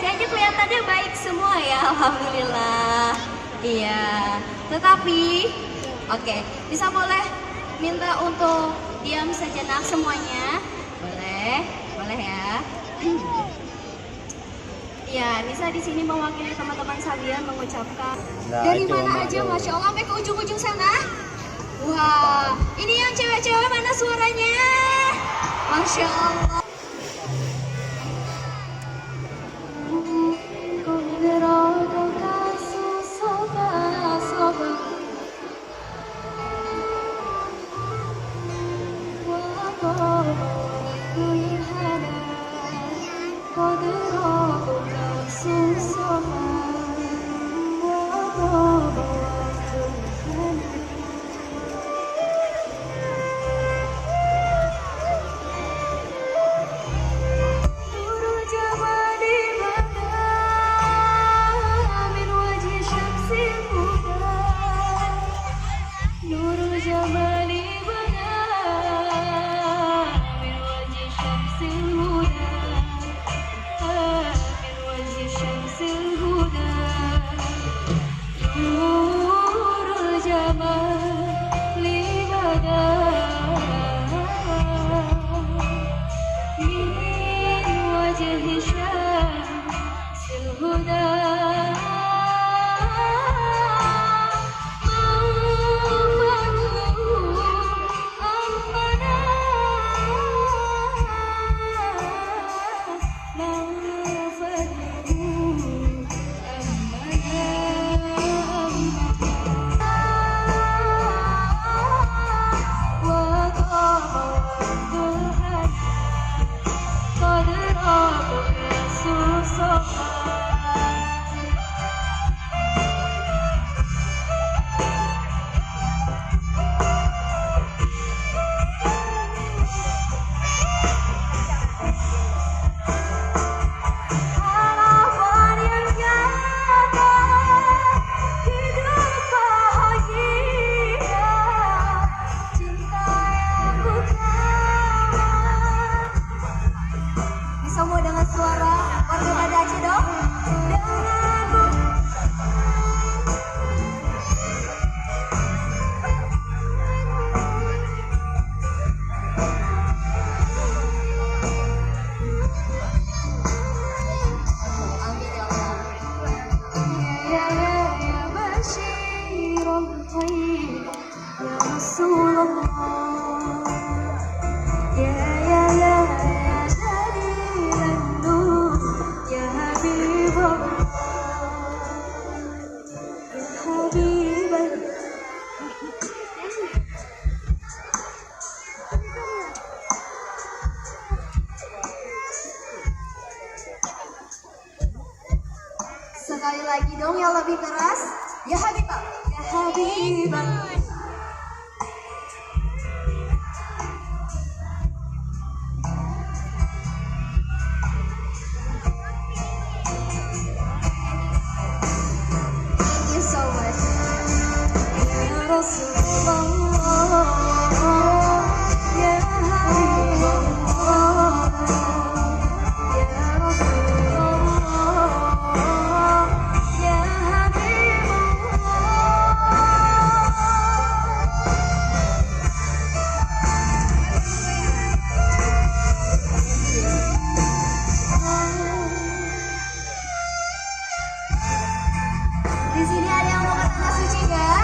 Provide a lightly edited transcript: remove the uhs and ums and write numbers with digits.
Kayaknya kelihatannya baik semua ya, alhamdulillah. Iya, tetapi oke, bisa boleh minta untuk diam sejenak semuanya? Boleh, boleh ya. Ya, Nisa di sini mewakili teman-teman sekalian mengucapkan dari mana aja, Masya Allah, sampai ke ujung-ujung sana. Wah, ini yang cewek-cewek mana suaranya? Masya Allah. Sekali lagi dong yang lebih keras. Ya Habibah, ya Habibah. Thank you so much. Ya Rasulullah, ya Habibullah, ya Rasulullah, ya Habibullah. Di sini ada yang mau kata suci nggak?